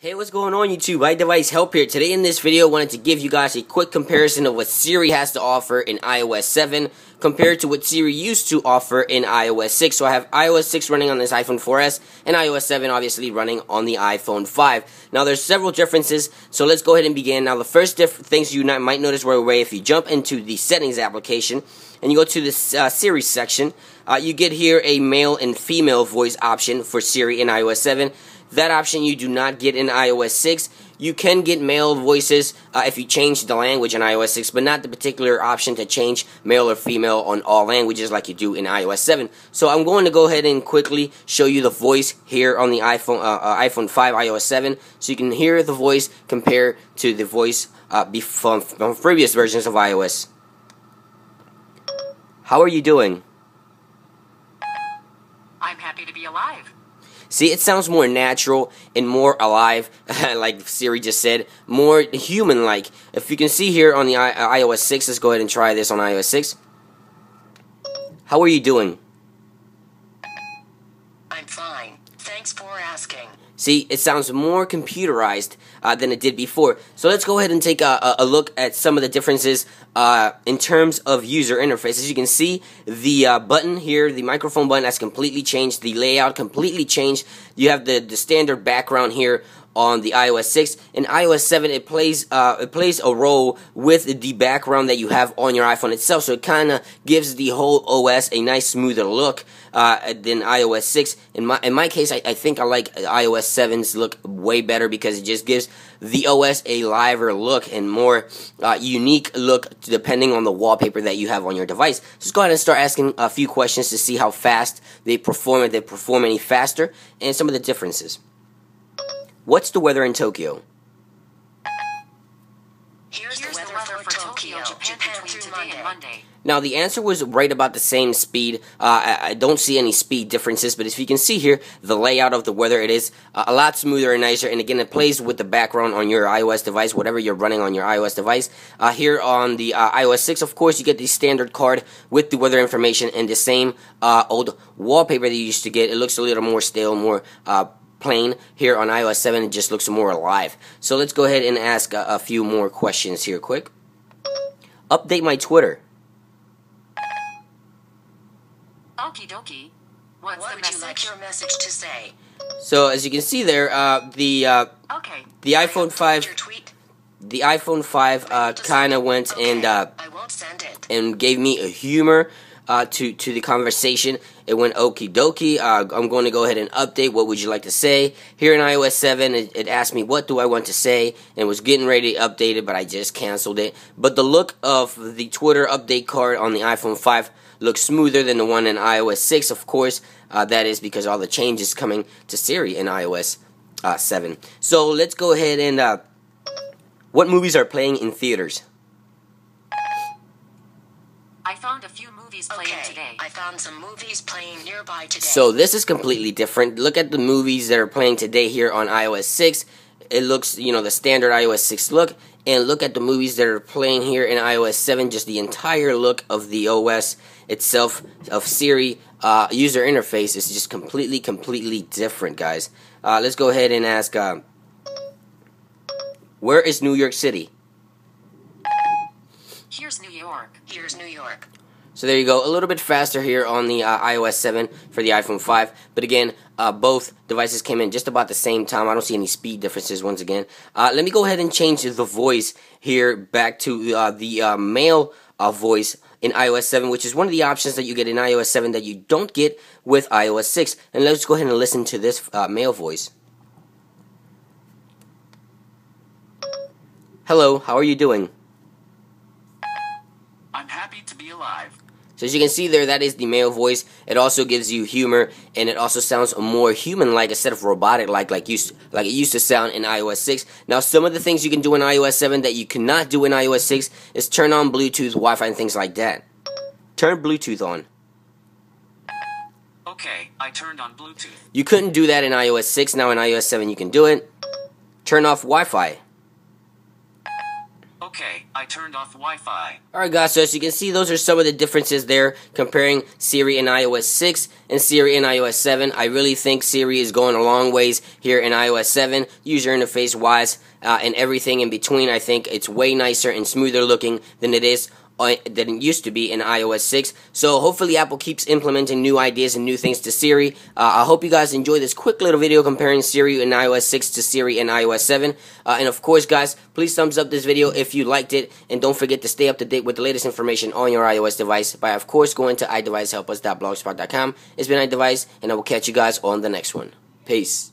Hey, what's going on YouTube? iDevice Help here. Today in this video, I wanted to give you guys a quick comparison of what Siri has to offer in iOS 7 compared to what Siri used to offer in iOS 6. So I have iOS 6 running on this iPhone 4S and iOS 7 obviously running on the iPhone 5. Now there's several differences, so let's go ahead and begin. Now the first things you might notice right away, if you jump into the settings application and you go to the Siri section, you get here a male and female voice option for Siri in iOS 7. That option you do not get in iOS 6. You can get male voices if you change the language in iOS 6, but not the particular option to change male or female on all languages like you do in iOS 7. So I'm going to go ahead and quickly show you the voice here on the iPhone 5 iOS 7, so you can hear the voice compared to the voice from previous versions of iOS. How are you doing? I'm happy to be alive. See, it sounds more natural and more alive, like Siri just said, more human-like. If you can see here on the iOS 6, let's go ahead and try this on iOS 6. How are you doing? I'm fine. Thanks for asking. See, it sounds more computerized than it did before. So let's go ahead and take a look at some of the differences in terms of user interface. As you can see, the button here, the microphone button, has completely changed. The layout completely changed. You have the standard background here on the iOS 6. In iOS 7, it plays a role with the background that you have on your iPhone itself, so it kind of gives the whole OS a nice smoother look than iOS 6. In my case, I think I like iOS 7's look way better because it just gives the OS a liver look and more unique look depending on the wallpaper that you have on your device. So let's go ahead and start asking a few questions to see how fast they perform, if they perform any faster, and some of the differences. What's the weather in Tokyo? Here's the weather for Tokyo, Japan through today and Monday. Now, the answer was right about the same speed. I don't see any speed differences, but as you can see here, the layout of the weather, it is a lot smoother and nicer, and again, it plays with the background on your iOS device, whatever you're running on your iOS device. Here on the iOS 6, of course, you get the standard card with the weather information and the same old wallpaper that you used to get. It looks a little more stale, more plain. Here on iOS 7, it just looks more alive. So let's go ahead and ask a few more questions here quick. Update my Twitter. Okie dokie. What would you like your message to say? So as you can see there, the iPhone 5, the iPhone 5 kind of went and gave me a humor to the conversation. It went okie dokie. I'm going to go ahead and update. What would you like to say? Here in iOS 7, it asked me what do I want to say, and was getting ready to update it, but I just canceled it. But the look of the Twitter update card on the iPhone 5 looks smoother than the one in iOS 6, of course. That is because all the changes coming to Siri in iOS 7. So let's go ahead and what movies are playing in theaters? I found a few movies playing today. I found some movies playing nearby today. So this is completely different. Look at the movies that are playing today here on iOS 6. It looks, you know, the standard iOS 6 look. And look at the movies that are playing here in iOS 7. Just the entire look of the OS itself, of Siri user interface is just completely different, guys. Let's go ahead and ask, where is New York City? Here's New York. Here's New York. So there you go, a little bit faster here on the iOS 7 for the iPhone 5. But again, both devices came in just about the same time. I don't see any speed differences once again. Let me go ahead and change the voice here back to the male voice in iOS 7, which is one of the options that you get in iOS 7 that you don't get with iOS 6. And let's go ahead and listen to this male voice. Hello, how are you doing? I'm happy to be alive. So as you can see there, that is the male voice. It also gives you humor, and it also sounds more human-like instead of robotic-like, like it used to sound in iOS 6. Now, some of the things you can do in iOS 7 that you cannot do in iOS 6 is turn on Bluetooth, Wi-Fi, and things like that. Turn Bluetooth on. Okay, I turned on Bluetooth. You couldn't do that in iOS 6. Now in iOS 7 you can do it. Turn off Wi-Fi. Okay, I turned off Wi-Fi. Alright guys, so as you can see, those are some of the differences there comparing Siri in iOS 6 and Siri in iOS 7. I really think Siri is going a long ways here in iOS 7, user interface wise, and everything in between. I think it's way nicer and smoother looking than it used to be in iOS 6. So hopefully Apple keeps implementing new ideas and new things to Siri. I hope you guys enjoy this quick little video comparing Siri in iOS 6 to Siri in iOS 7. And of course guys, please thumbs up this video if you liked it, and don't forget to stay up to date with the latest information on your iOS device by of course going to iDeviceHelpUs.blogspot.com. It's been iDevice, and I will catch you guys on the next one. Peace.